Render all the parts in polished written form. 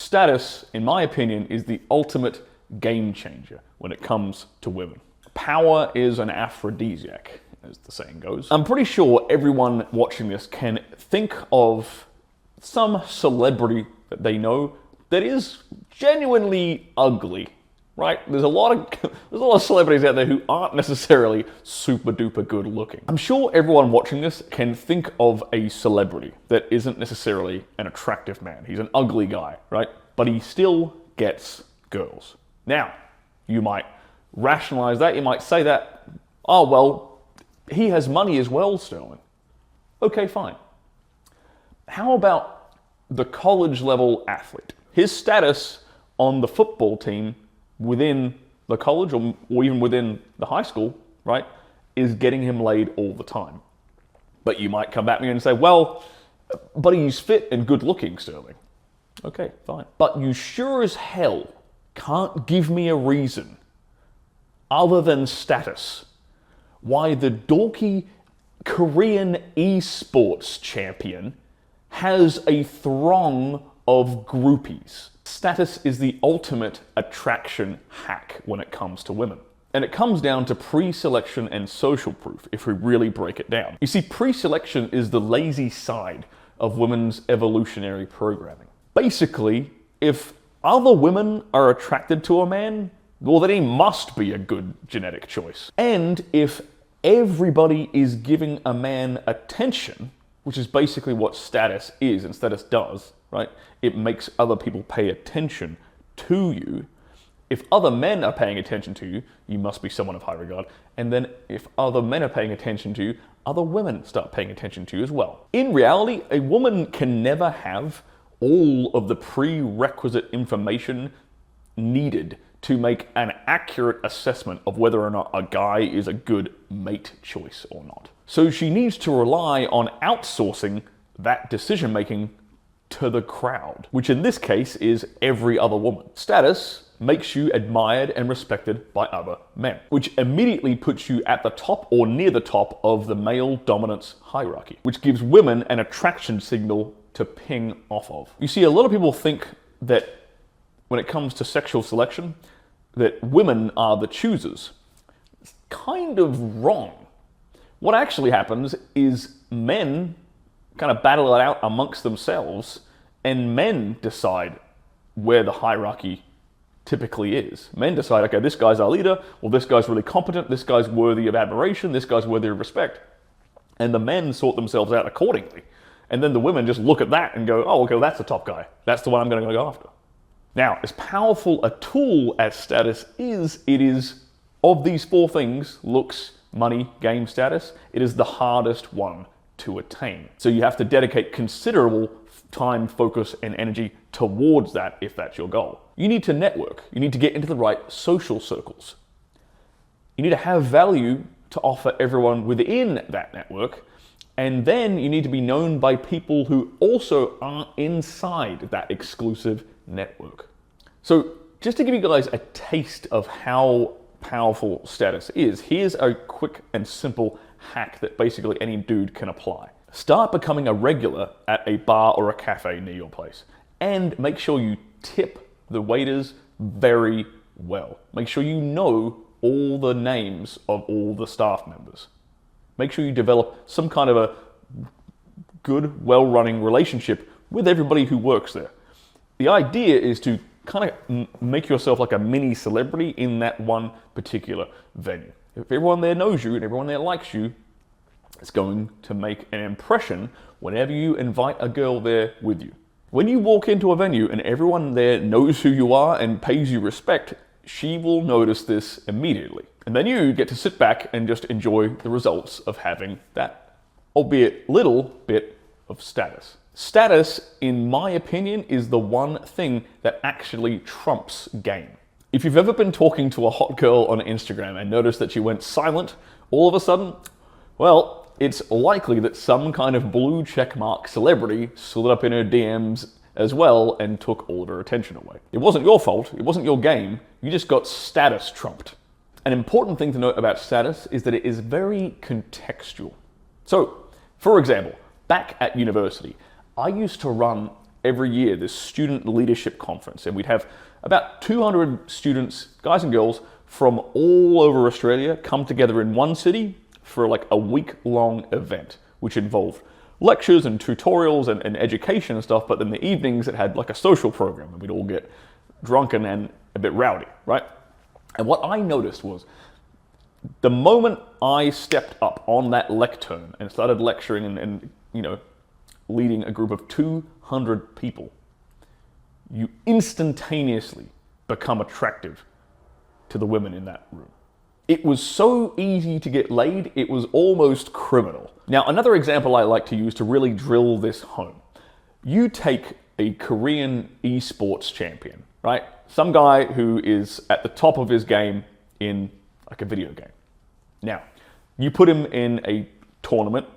Status, in my opinion, is the ultimate game changer when it comes to women. Power is an aphrodisiac, as the saying goes. I'm pretty sure everyone watching this can think of some celebrity that they know that is genuinely ugly, right? There's a lot of celebrities out there who aren't necessarily super duper good looking. I'm sure everyone watching this can think of a celebrity that isn't necessarily an attractive man. He's an ugly guy, right? But he still gets girls. Now, you might rationalize that. You might say that, oh, well, he has money as well, Sterling. Okay, fine. How about the college level athlete? His status on the football team within the college or even within the high school, right, is getting him laid all the time. But you might come back to me and say, well, but he's fit and good looking, Sterling. Okay, fine. But you sure as hell can't give me a reason other than status why the dorky Korean esports champion has a throng of groupies. Status is the ultimate attraction hack when it comes to women. And it comes down to pre-selection and social proof, if we really break it down. You see, pre-selection is the lazy side of women's evolutionary programming. Basically, if other women are attracted to a man, well, then he must be a good genetic choice. And if everybody is giving a man attention, which is basically what status is and status does, right? It makes other people pay attention to you. If other men are paying attention to you, you must be someone of high regard. And then if other men are paying attention to you, other women start paying attention to you as well. In reality, a woman can never have all of the prerequisite information needed to make an accurate assessment of whether or not a guy is a good mate choice or not. So she needs to rely on outsourcing that decision making to the crowd, which in this case is every other woman. Status makes you admired and respected by other men, which immediately puts you at the top or near the top of the male dominance hierarchy, which gives women an attraction signal to ping off of. You see, a lot of people think that when it comes to sexual selection, that women are the choosers. It's kind of wrong. What actually happens is men kind of battle it out amongst themselves, and men decide where the hierarchy typically is. Men decide, okay, this guy's our leader, well, this guy's really competent, this guy's worthy of admiration, this guy's worthy of respect. And the men sort themselves out accordingly. And then the women just look at that and go, oh, okay, well, that's the top guy. That's the one I'm going to go after. Now, as powerful a tool as status is, it is, of these four things, looks, money, game, status, it is the hardest one to attain. So you have to dedicate considerable time, focus, and energy towards that if that's your goal. You need to network. You need to get into the right social circles. You need to have value to offer everyone within that network. And then you need to be known by people who also are inside that exclusive network. So just to give you guys a taste of how powerful status is, here's a quick and simple hack that basically any dude can apply. Start becoming a regular at a bar or a cafe near your place, and make sure you tip the waiters very well. Make sure you know all the names of all the staff members. Make sure you develop some kind of a good, well-running relationship with everybody who works there. The idea is to kind of make yourself like a mini celebrity in that one particular venue. If everyone there knows you and everyone there likes you, it's going to make an impression whenever you invite a girl there with you. When you walk into a venue and everyone there knows who you are and pays you respect, she will notice this immediately. And then you get to sit back and just enjoy the results of having that, albeit little bit of status. Status, in my opinion, is the one thing that actually trumps game. If you've ever been talking to a hot girl on Instagram and noticed that she went silent all of a sudden, well, it's likely that some kind of blue checkmark celebrity slid up in her DMs as well and took all of her attention away. It wasn't your fault, it wasn't your game, you just got status trumped. An important thing to note about status is that it is very contextual. So, for example, back at university, I used to run every year this student leadership conference, and we'd have about 200 students, guys and girls, from all over Australia come together in one city for like a week-long event, which involved lectures and tutorials and education and stuff, but then the evenings it had like a social program, and we'd all get drunken and a bit rowdy, right? And what I noticed was, the moment I stepped up on that lectern and started lecturing and you know, leading a group of 200 people, you instantaneously become attractive to the women in that room. It was so easy to get laid, it was almost criminal. Now, another example I like to use to really drill this home. You take a Korean esports champion, right? Some guy who is at the top of his game in like a video game. Now, you put him in a tournament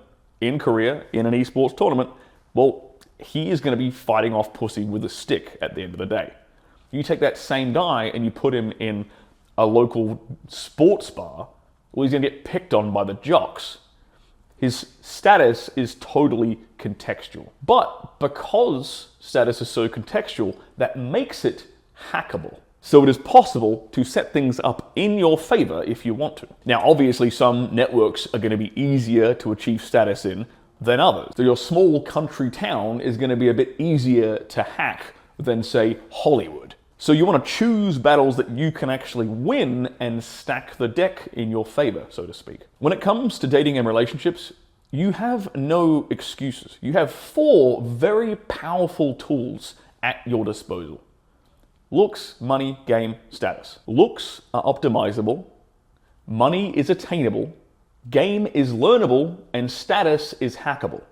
in Korea, in an esports tournament, well, he is going to be fighting off pussy with a stick at the end of the day. You take that same guy and you put him in a local sports bar, well, he's going to get picked on by the jocks. His status is totally contextual. But because status is so contextual, that makes it hackable. So it is possible to set things up in your favor if you want to. Now, obviously, some networks are going to be easier to achieve status in than others. So your small country town is going to be a bit easier to hack than, say, Hollywood. So you want to choose battles that you can actually win and stack the deck in your favor, so to speak. When it comes to dating and relationships, you have no excuses. You have 4 very powerful tools at your disposal. Looks, money, game, status. Looks are optimizable, money is attainable, game is learnable, and status is hackable.